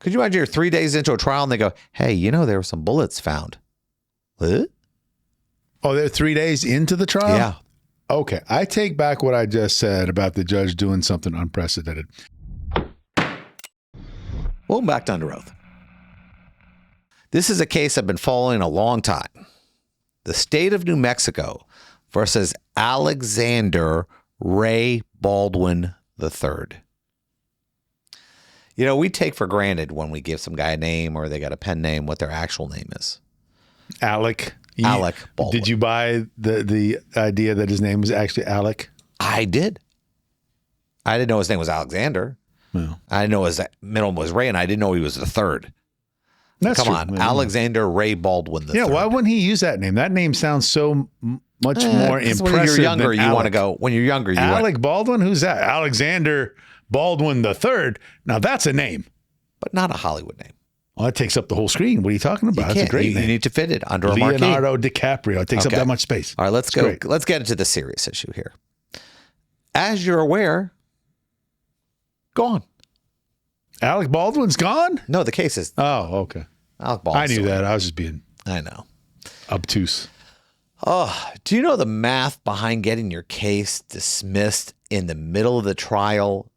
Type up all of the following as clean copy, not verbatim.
Could you imagine you're 3 days into a trial and they go, hey, there were some bullets found? What? Oh, they're 3 days into the trial? Yeah. Okay. I take back what I just said about the judge doing something unprecedented. Welcome back to Under Oath. This is a case I've been following a long time. The state of New Mexico versus Alexander Ray Baldwin III. We take for granted when we give some guy a name or they got a pen name what their actual name is. Alec Baldwin. Did you buy the idea that his name was actually Alec? I did. I didn't know his name was Alexander. No. I didn't know his middle name was Ray, and I didn't know he was the third. That's Come true. on, Alexander Ray Baldwin III. Yeah, why wouldn't he use that name? That name sounds so much more impressive. When you're younger, than you want to go. When you're younger, you Alec Baldwin? Who's that? Alexander Baldwin III. Now that's a name, but not a Hollywood name. Well, that takes up the whole screen. What are you talking about? That's a great name. You need to fit it under a marquee. Leonardo DiCaprio. It takes up that much space. All right, let's go. Great. Let's get into the serious issue here. As you're aware, gone. Alec Baldwin's gone? No, the case is. Oh, okay. Alec Baldwin. I knew that. I was just being. I know. Obtuse. Oh, do you know the math behind getting your case dismissed in the middle of the trial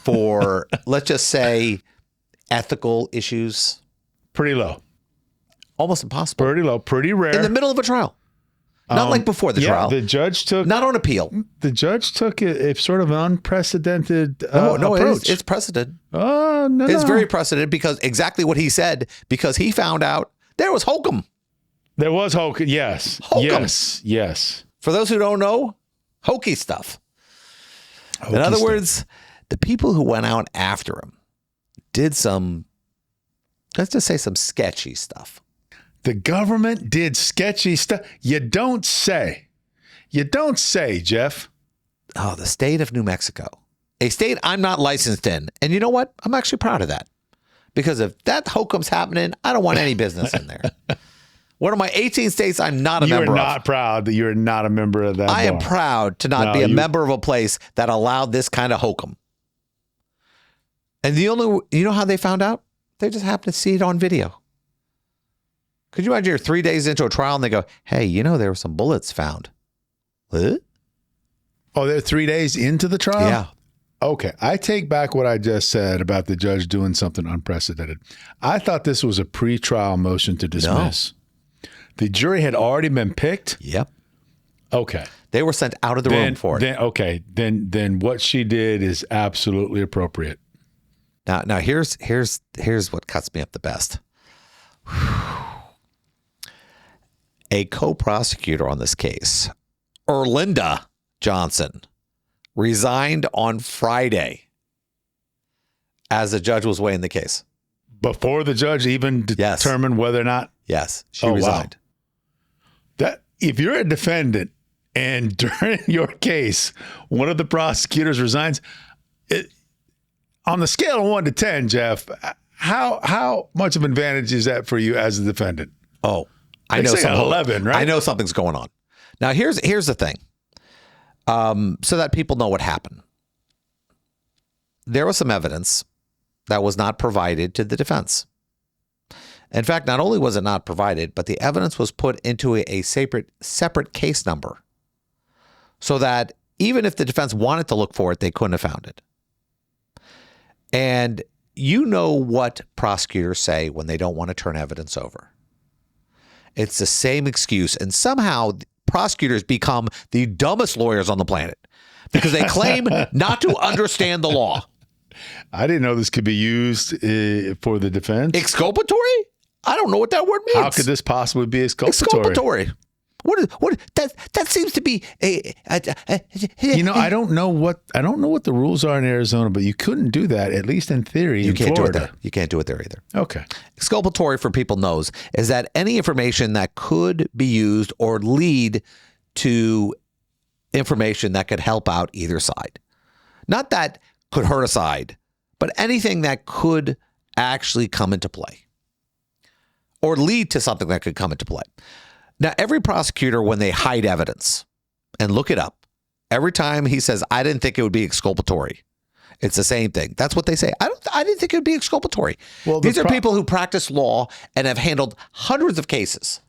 for, let's just say, ethical issues? Pretty low. Almost impossible. Pretty low. Pretty rare. In the middle of a trial. Not like before the trial. The judge took. Not on appeal. The judge took a sort of an unprecedented approach. It's precedented. Oh, no. It's very precedented because exactly what he said, because he found out there was hokum. There was hokum. Yes. Hokum. Yes. For those who don't know, hokey stuff. In other words, the people who went out after him did some, let's just say some sketchy stuff. The government did sketchy stuff. You don't say. You don't say, Jeff. Oh, the state of New Mexico. A state I'm not licensed in. And you know what? I'm actually proud of that. Because if that hokum's happening, I don't want any business in there. One of my 18 states I'm not a member of. You're not proud that you're not a member of that I am proud to not be a member of a place that allowed this kind of hokum. And you know how they found out? They just happened to see it on video. Could you imagine you're 3 days into a trial and they go, hey, there were some bullets found? What? Oh, they're 3 days into the trial? Yeah. Okay. I take back what I just said about the judge doing something unprecedented. I thought this was a pre-trial motion to dismiss. No. The jury had already been picked? Yep. Okay. They were sent out of the room for it. Then what she did is absolutely appropriate. Now here's what cuts me up the best. A co-prosecutor on this case, Erlinda Johnson, resigned on Friday as the judge was weighing the case. Before the judge even determined whether or not? Yes, she resigned. Wow. That if you're a defendant and during your case, one of the prosecutors resigns, on the scale of 1 to 10, Jeff, how much of an advantage is that for you as a defendant? Oh, I know something. 11, right? I know something's going on. Now, here's the thing. So that people know what happened. There was some evidence that was not provided to the defense. In fact, not only was it not provided, but the evidence was put into a separate case number so that even if the defense wanted to look for it, they couldn't have found it. And you know what prosecutors say when they don't want to turn evidence over. It's the same excuse. And somehow prosecutors become the dumbest lawyers on the planet because they claim not to understand the law. I didn't know this could be used for the defense. Exculpatory? I don't know what that word means. How could this possibly be exculpatory? Exculpatory. What that seems to be I don't know what the rules are in Arizona, but you couldn't do that, at least in theory. You can't Florida. do it there. You can't do it there either. Okay. Exculpatory, for people knows, is that any information that could be used or lead to information that could help out either side. Not that could hurt a side, but anything that could actually come into play or lead to something that could come into play. Now, every prosecutor, when they hide evidence, and look it up, every time he says, I didn't think it would be exculpatory, It's the same thing. That's what they say. I didn't think it would be exculpatory. Well, these are people who practice law and have handled hundreds of cases.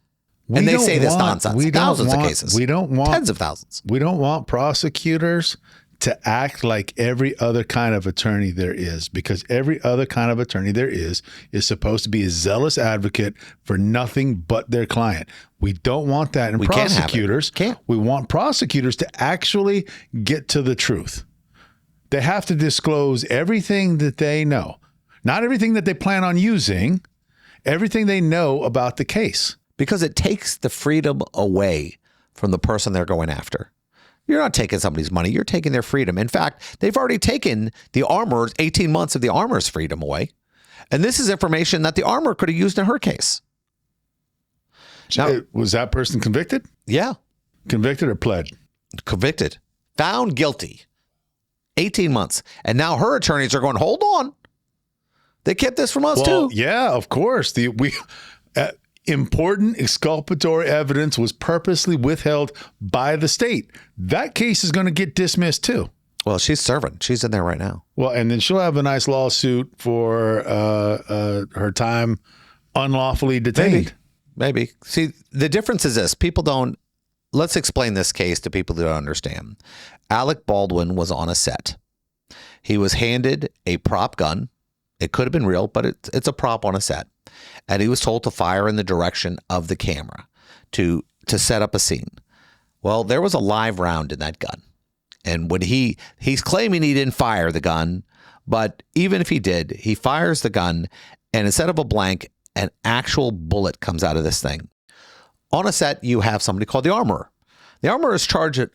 And they say this nonsense. Thousands of cases. We don't want tens of thousands. We don't want prosecutors to act like every other kind of attorney there is, because every other kind of attorney there is supposed to be a zealous advocate for nothing but their client. We don't want that in prosecutors. We want prosecutors to actually get to the truth. They have to disclose everything that they know, not everything that they plan on using, everything they know about the case. Because it takes the freedom away from the person they're going after. You're not taking somebody's money. You're taking their freedom. In fact, they've already taken the armor's 18 months of the armor's freedom away. And this is information that the armor could have used in her case. Now, was that person convicted? Yeah. Convicted or pled? Convicted. Found guilty. 18 months. And now her attorneys are going, hold on. They kept this from us too. Yeah, of course. Important exculpatory evidence was purposely withheld by the state. That case is going to get dismissed too. Well, she's serving. She's in there right now. Well, and then she'll have a nice lawsuit for her time unlawfully detained. Maybe. See, the difference is this. Let's explain this case to people who don't understand. Alec Baldwin was on a set. He was handed a prop gun. It could have been real, but it's a prop on a set. And he was told to fire in the direction of the camera to set up a scene. Well, there was a live round in that gun. And when he's claiming he didn't fire the gun, but even if he did, he fires the gun, and instead of a blank, an actual bullet comes out of this thing. On a set, you have somebody called the armorer. The armorer is charged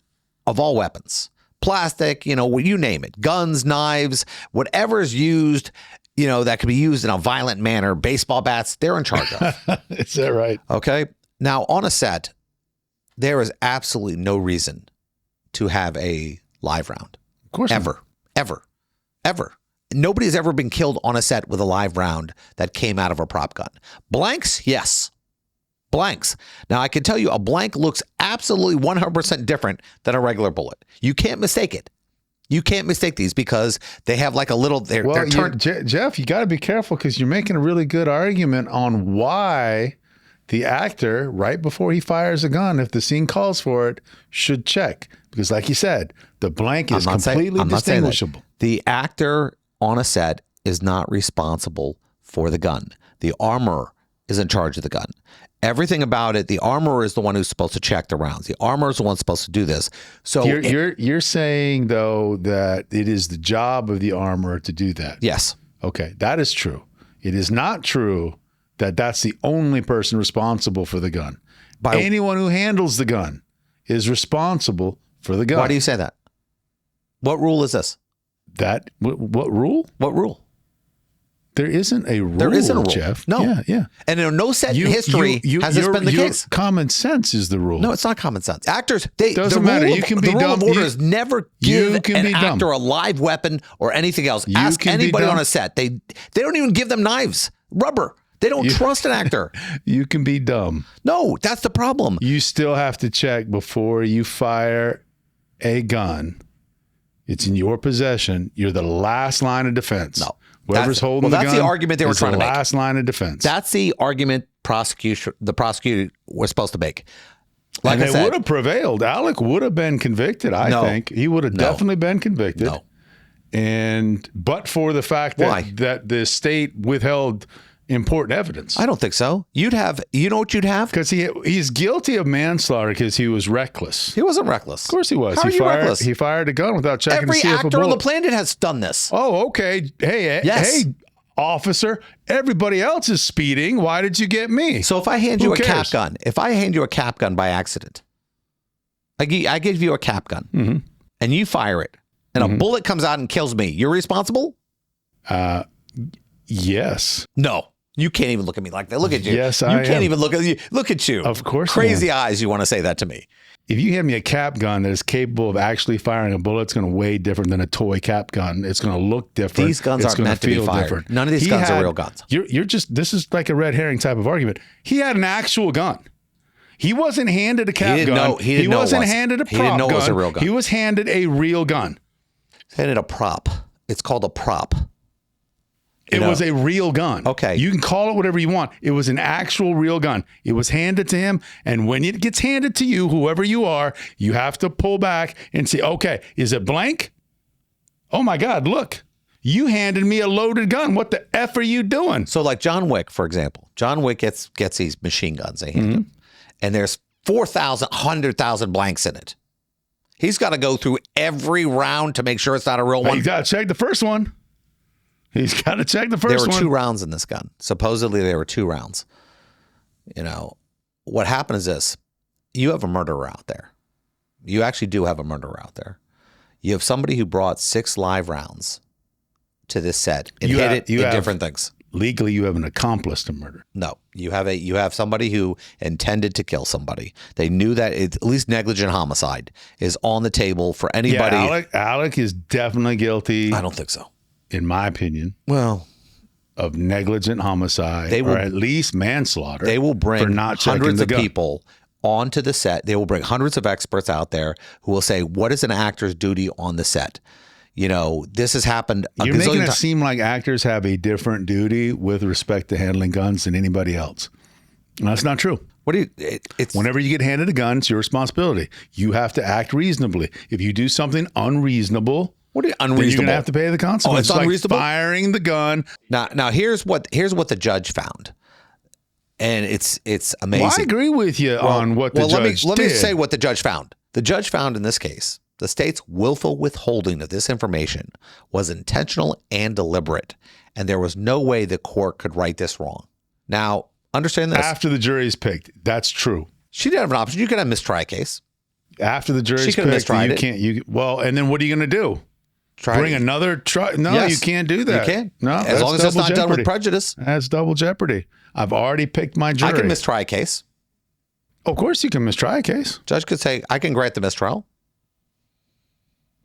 of all weapons. Plastic, you name it. Guns, knives, whatever is used, that could be used in a violent manner. Baseball bats, they're in charge of. Is that right? Okay. Now, on a set, there is absolutely no reason to have a live round. Of course not. Ever. Nobody's ever been killed on a set with a live round that came out of a prop gun. Blanks, yes. Blanks. Now, I can tell you a blank looks absolutely 100% different than a regular bullet. You can't mistake it. You can't mistake these because they have like a little... They're turned. Jeff, you got to be careful because you're making a really good argument on why the actor, right before he fires a gun, if the scene calls for it, should check. Because like you said, the blank is completely distinguishable. The actor on a set is not responsible for the gun. The armorer is in charge of the gun. Everything about it, the armorer is the one who's supposed to check the rounds. The armorer is the one supposed to do this. So you're saying though that it is the job of the armorer to do that. Yes. Okay, that is true. It is not true that that's the only person responsible for the gun. Anyone who handles the gun is responsible for the gun. Why do you say that? What rule is this? What rule? What rule? There isn't a rule, there isn't a rule. Jeff. No. Yeah. And in no set in history has this been the case. Common sense is the rule. No, it's not common sense. Actors, doesn't matter. You can be dumb. The rule of order is never give an actor a live weapon or anything else. Ask anybody on a set. They don't even give them knives, rubber. They don't trust an actor. You can be dumb. No, that's the problem. You still have to check before you fire a gun. It's in your possession. You're the last line of defense. No. Whoever's holding the gun. That's the argument they were trying to make. Last line of defense. That's the argument the prosecutor was supposed to make. Like and they would have prevailed. Alec would have been convicted, I think. He would have definitely been convicted. No. But for the fact that the state withheld important evidence. I don't think so. You know what you'd have? Because he's guilty of manslaughter because he was reckless. He wasn't reckless. Of course he was. How are you reckless? He fired a gun without checking to see if a bullet. Every actor on the planet has done this. Oh, okay. Hey, officer, everybody else is speeding. Why did you get me? So if I hand you a cap gun by accident, I give you a cap gun and you fire it and a bullet comes out and kills me, you're responsible? Yes. No. You can't even look at me like that. Look at you. Yes, I am. You can't even look at you. Look at you. Of course. Crazy eyes. You want to say that to me. If you hand me a cap gun that is capable of actually firing a bullet, it's going to weigh different than a toy cap gun. It's going to look different. These guns aren't meant to be fired. Different. None of these guns are real guns. This is like a red herring type of argument. He had an actual gun. He wasn't handed a cap gun. He wasn't handed a prop gun. He didn't know it was a real gun. He was handed a real gun. Handed a prop. It's called a prop. It was a real gun. Okay. You can call it whatever you want. It was an actual real gun. It was handed to him. And when it gets handed to you, whoever you are, you have to pull back and say, okay, is it blank? Oh my God, look, you handed me a loaded gun. What the F are you doing? So like John Wick, for example, John Wick gets these machine guns they hand him, and there's 4,000, 100,000 blanks in it. He's got to go through every round to make sure it's not a real one. You got to check the first one. He's got to check the first one. There were 2 rounds in this gun. Supposedly there were 2 rounds. You know, what happened is this. You have a murderer out there. You actually do have a murderer out there. You have somebody who brought 6 live rounds to this set and hit it in different things. Legally, you have an accomplice to murder. No, you have somebody who intended to kill somebody. They knew that at least negligent homicide is on the table for anybody. Yeah, Alec is definitely guilty. I don't think so. In my opinion, of negligent homicide or at least manslaughter. They will bring for not hundreds of gun. people onto the set. They will bring hundreds of experts out there who will say, what is an actor's duty on the set? You know, this has happened. You're making it seem like actors have a different duty with respect to handling guns than anybody else. And that's not true. What do you? It's whenever you get handed a gun, it's your responsibility. You have to act reasonably. If you do something unreasonable, what are you unreasonable? Then you're gonna have to pay the consequences. Oh, it's unreasonable. Like firing the gun. Now here's what the judge found, and it's amazing. Well, I agree with you on what the judge did. Let me say what the judge found. The judge found in this case, the state's willful withholding of this information was intentional and deliberate, and there was no way the court could right this wrong. Now, understand this. After the jury's picked, that's true. She didn't have an option. You could have mistry a case. After the jury's picked, you can't. Well, and then what are you going to do? Bring another trial? No, yes. You can't do that. You can't. No, as long as it's not done with prejudice. That's double jeopardy. I've already picked my jury. I can mistry a case. Of course you can mistry a case. Judge could say, I can grant the mistrial.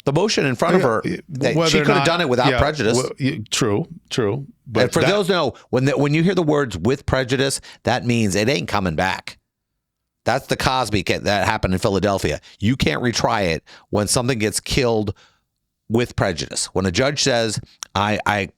The motion in front of her, she could have done it without prejudice. Well, true. But and for those who know, when you hear the words with prejudice, that means it ain't coming back. That's the Cosby that happened in Philadelphia. You can't retry it when something gets killed with prejudice. When a judge says, I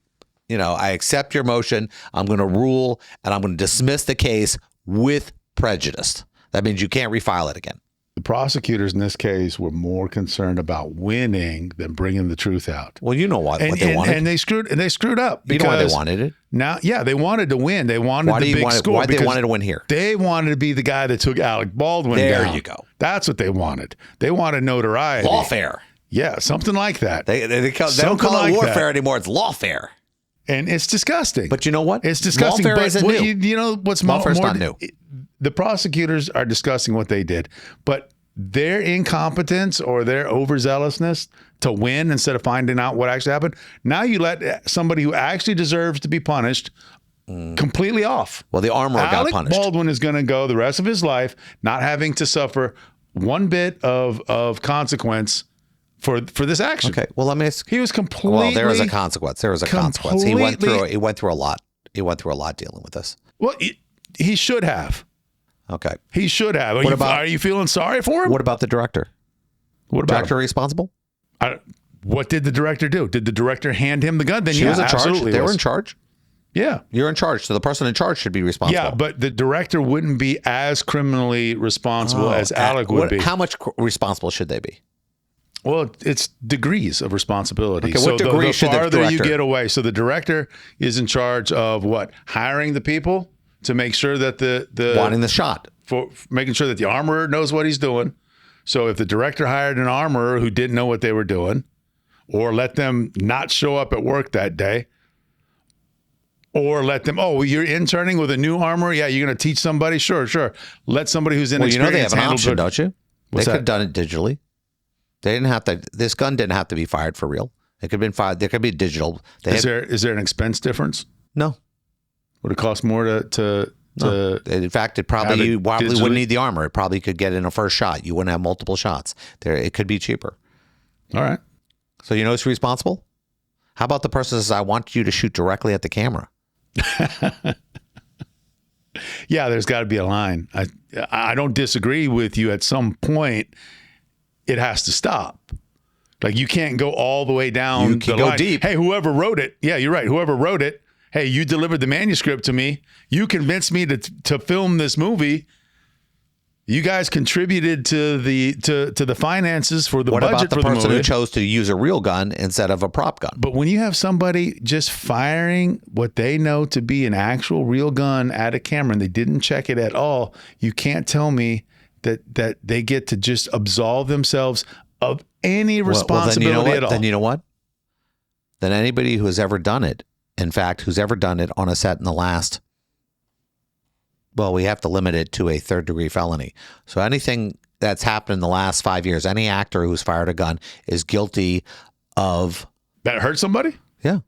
accept your motion, I'm going to rule, and I'm going to dismiss the case with prejudice. That means you can't refile it again. The prosecutors in this case were more concerned about winning than bringing the truth out. Well, you know what they wanted. And they screwed up. You know why they wanted it? Now, yeah, they wanted to win. They wanted the big score. Why they wanted to win here? They wanted to be the guy that took Alec Baldwin down. There you go. That's what they wanted. They wanted notoriety. Lawfare. Yeah, something like that. They don't call it warfare anymore. It's lawfare. And it's disgusting. But you know what? It's disgusting. Lawfare isn't new. You know what's Lawfare's more not new. The prosecutors are discussing what they did, but their incompetence or their overzealousness to win instead of finding out what actually happened. Now you let somebody who actually deserves to be punished completely off. Well, the armorer got punished. Alec Baldwin is going to go the rest of his life not having to suffer one bit of consequence for this action. Okay. Well, let me ask. He was completely. Well, there was a consequence. There was a consequence. He went through a lot. He went through a lot dealing with this. Well, he should have. Okay. He should have. Are you feeling sorry for him? What about the director? What about director responsible? What did the director do? Did the director hand him the gun? Then she was in charge. Absolutely they were in charge. Yeah. You're in charge. So the person in charge should be responsible. Yeah, but the director wouldn't be as criminally responsible as Alec would be. How much responsible should they be? Well, it's degrees of responsibility. Okay, what degree should the director? The farther you get away. So the director is in charge of what? Hiring the people to make sure that the wanting the shot. For making sure that the armorer knows what he's doing. So if the director hired an armorer who didn't know what they were doing, or let them not show up at work that day, or let them, you're interning with a new armorer? Yeah, you're going to teach somebody? Sure. Let somebody who's inexperienced they have an option, don't you? What's they could have done it digitally. They didn't have to. This gun didn't have to be fired for real. It could have been fired. There could be digital. Is there an expense difference? No. Would it cost more to no. In fact, you probably wouldn't need the armor. It probably could get in a first shot. You wouldn't have multiple shots. It could be cheaper. All right. So you know who's responsible? How about the person that says, I want you to shoot directly at the camera? Yeah, there's got to be a line. I don't disagree with you. At some point, it has to stop. Like you can't go all the way down. You can the go line. deep. Hey, whoever wrote it. Yeah, you're right. Whoever wrote it. Hey, you delivered the manuscript to me. You convinced me to film this movie. You guys contributed to the finances for the What budget about the for the person movie. who chose to use a real gun instead of a prop gun? But when you have somebody just firing what they know to be an actual real gun at a camera and they didn't check it at all, you can't tell me that they get to just absolve themselves of any responsibility at all. Then you know what? Then anybody who has ever done it, in fact, who's ever done it on a set in the last, well, we have to limit it to a third-degree felony. So anything that's happened in the last 5 years, any actor who's fired a gun is guilty of... That hurt somebody? Yeah.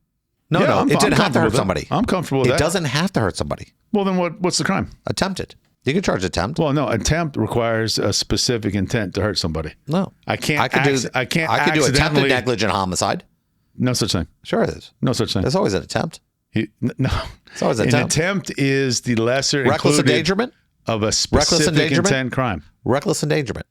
No, it didn't have to hurt somebody. I'm comfortable with that. It doesn't have to hurt somebody. Well, then what's the crime? Attempted. You can charge attempt. Well, no, attempt requires a specific intent to hurt somebody. No. I could do attempted accidentally... negligent homicide. No such thing. Sure it is. No such thing. There's always an attempt. No. It's always an attempt. An attempt is the lesser Reckless included endangerment? of a specific intent crime. Reckless endangerment.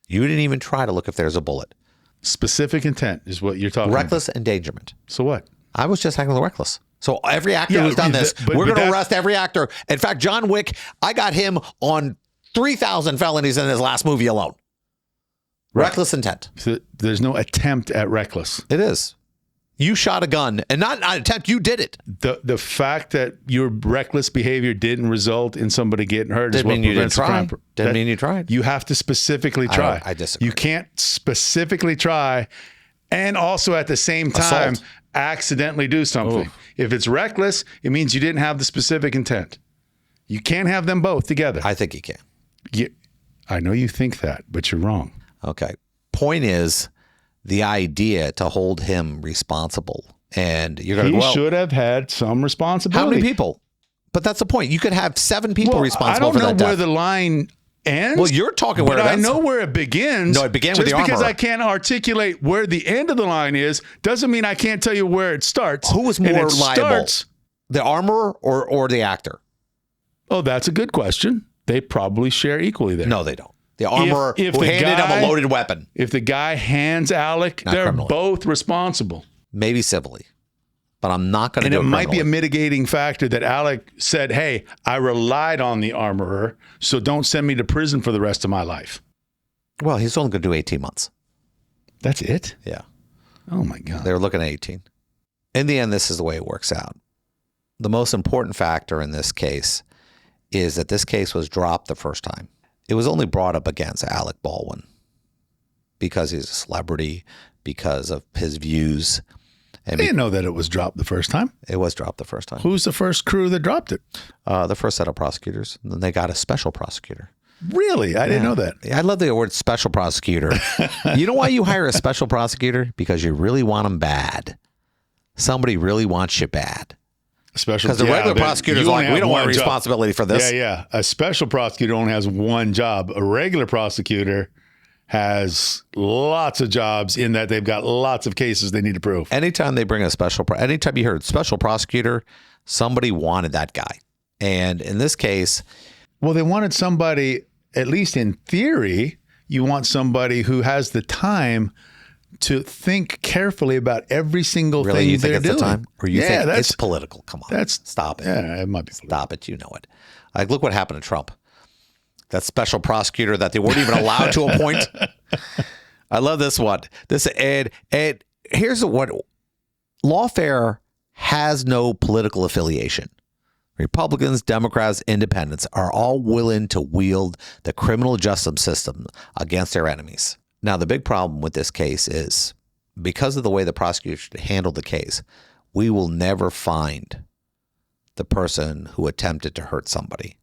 You didn't even try to look if there's a bullet. Specific intent is what you're talking Reckless endangerment. So what? I was just acting reckless. So every actor who's done this, we're going to arrest every actor. In fact, John Wick, I got him on 3,000 felonies in his last movie alone. Reckless intent. So there's no attempt at reckless. It is. You shot a gun, and not an attempt. You did it. The fact that your reckless behavior didn't result in somebody getting hurt is Didn't what mean you didn't prevents the try. crime. Didn't mean you tried. You have to specifically try. I disagree. You can't specifically try and also at the same time Assault. accidentally do something. If it's reckless, it means you didn't have the specific intent. You can't have them both together. I think you can. I know you think that, but you're wrong. Okay. Point is the idea to hold him responsible. And you're going to He should have had some responsibility. How many people? But that's the point. You could have 7 people responsible for that I don't know where death. the line ends. Well, you're talking where it but I ends. know where it begins. No, it began with the Just because armorer. I can't articulate where the end of the line is doesn't mean I can't tell you where it starts. Who was And more it liable? starts- The armorer or the actor? Oh, that's a good question. They probably share equally there. No, they don't. The armorer if who the handed him guy- a loaded weapon. If the guy hands Alec, Not they're criminally. both responsible. Maybe civilly. But I'm not going to And do it might be a criminally. mitigating factor that Alec said, hey, I relied on the armorer, so don't send me to prison for the rest of my life. Well, he's only going to do 18 months. That's it? Yeah. Oh, my God. They were looking at 18. In the end, this is the way it works out. The most important factor in this case is that this case was dropped the first time. It was only brought up against Alec Baldwin because he's a celebrity, because of his views. I didn't know that it was dropped the first time. It was dropped the first time. Who's the first crew that dropped it? The first set of prosecutors. And then they got a special prosecutor. Really? I didn't know that. I love the word special prosecutor. You know why you hire a special prosecutor? Because you really want them bad. Somebody really wants you bad. Because the regular prosecutor's like, we don't want responsibility for this. Yeah. A special prosecutor only has one job. A regular prosecutor has lots of jobs in that they've got lots of cases they need to prove. Anytime they bring a anytime you heard special prosecutor, somebody wanted that guy. And in this case, well, they wanted somebody, at least in theory, you want somebody who has the time to think carefully about every single really, thing you think they're it's doing. the time? Or you think that's it's political? Come on. Stop it. Yeah, it might be political. Stop it. You know it. Like, look what happened to Trump. That special prosecutor that they weren't even allowed to appoint. I love this one. Here's what lawfare has no political affiliation. Republicans, Democrats, Independents are all willing to wield the criminal justice system against their enemies. Now, the big problem with this case is because of the way the prosecution handled the case, we will never find the person who attempted to hurt somebody.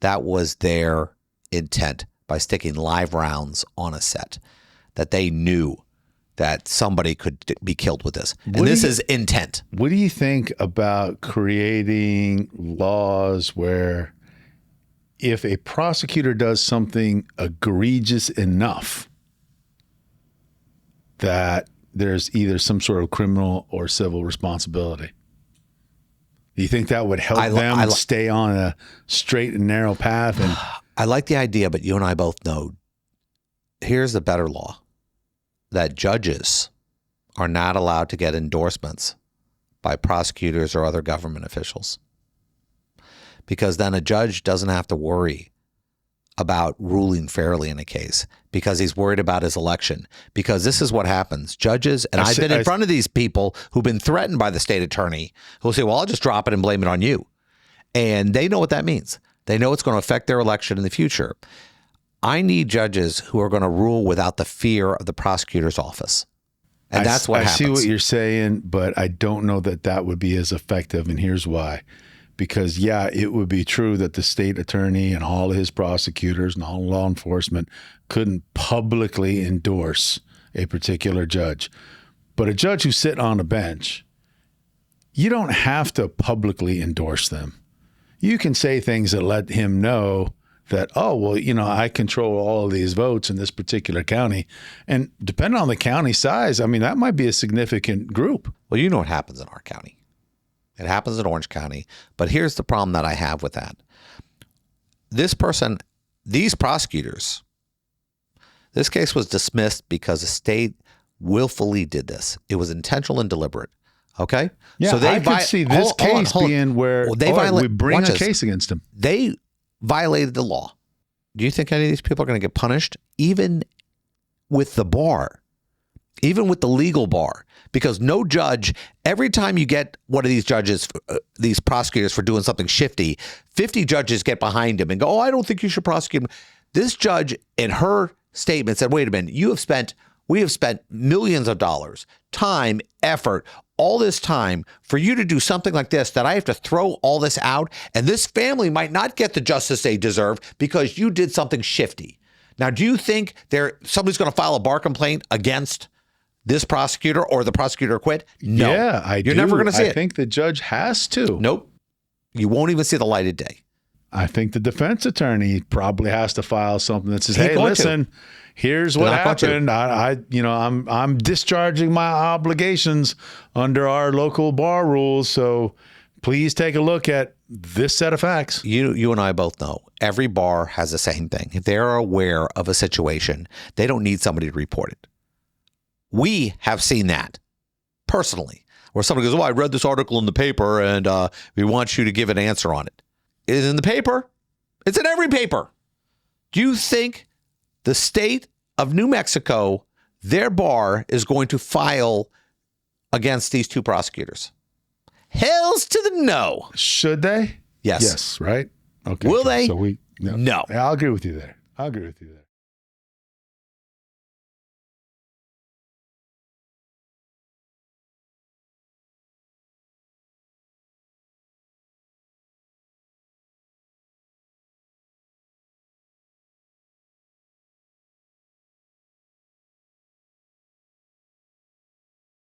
That was their intent by sticking live rounds on a set, that they knew that somebody could be killed with this. And this is intent. What do you think about creating laws where if a prosecutor does something egregious enough that there's either some sort of criminal or civil responsibility? Do you think that would help them stay on a straight and narrow path? And I like the idea, but you and I both know here's the better law. that judges are not allowed to get endorsements by prosecutors or other government officials. Because then a judge doesn't have to worry about ruling fairly in a case because he's worried about his election. Because this is what happens. Judges, and I've been in front of these people who've been threatened by the state attorney who'll say, well, I'll just drop it and blame it on you. And they know what that means. They know it's going to affect their election in the future. I need judges who are going to rule without the fear of the prosecutor's office. And that's what happens. I see what you're saying, but I don't know that that would be as effective. And here's why. Because, yeah, it would be true that the state attorney and all of his prosecutors and all law enforcement couldn't publicly endorse a particular judge. But a judge who's sitting on a bench, you don't have to publicly endorse them. You can say things that let him know that, oh, well, you know, I control all of these votes in this particular county. And depending on the county size, I mean, that might be a significant group. Well, you know what happens in our county. It happens in Orange County. But here's the problem that I have with that. This person, these prosecutors, this case was dismissed because the state willfully did this. It was intentional and deliberate. Okay? Yeah, so I could see this case being where we bring a case against them. They violated the law. Do you think any of these people are going to get punished? Even with the bar, even with the legal bar, because no judge, every time you get one of these judges, these prosecutors for doing something shifty, 50 judges get behind him and go, oh, I don't think you should prosecute him. This judge in her statement said, wait a minute, we have spent millions of dollars, time, effort, all this time for you to do something like this, that I have to throw all this out, and this family might not get the justice they deserve because you did something shifty. Now, do you think somebody's going to file a bar complaint against this prosecutor or the prosecutor quit? No. Yeah, You're never going to see it. I think the judge has to. Nope. You won't even see the light of day. I think the defense attorney probably has to file something that says, hey, listen, here's what happened. I'm discharging my obligations under our local bar rules. So please take a look at this set of facts. You and I both know every bar has the same thing. If they're aware of a situation, they don't need somebody to report it. We have seen that personally, where somebody goes, oh, I read this article in the paper and we want you to give an answer on it. It is in the paper. It's in every paper. Do you think the state of New Mexico, their bar is going to file against these two prosecutors? Hells to the no. Should they? Yes. Yes, right? Okay. Will they? So no. No. I'll agree with you there.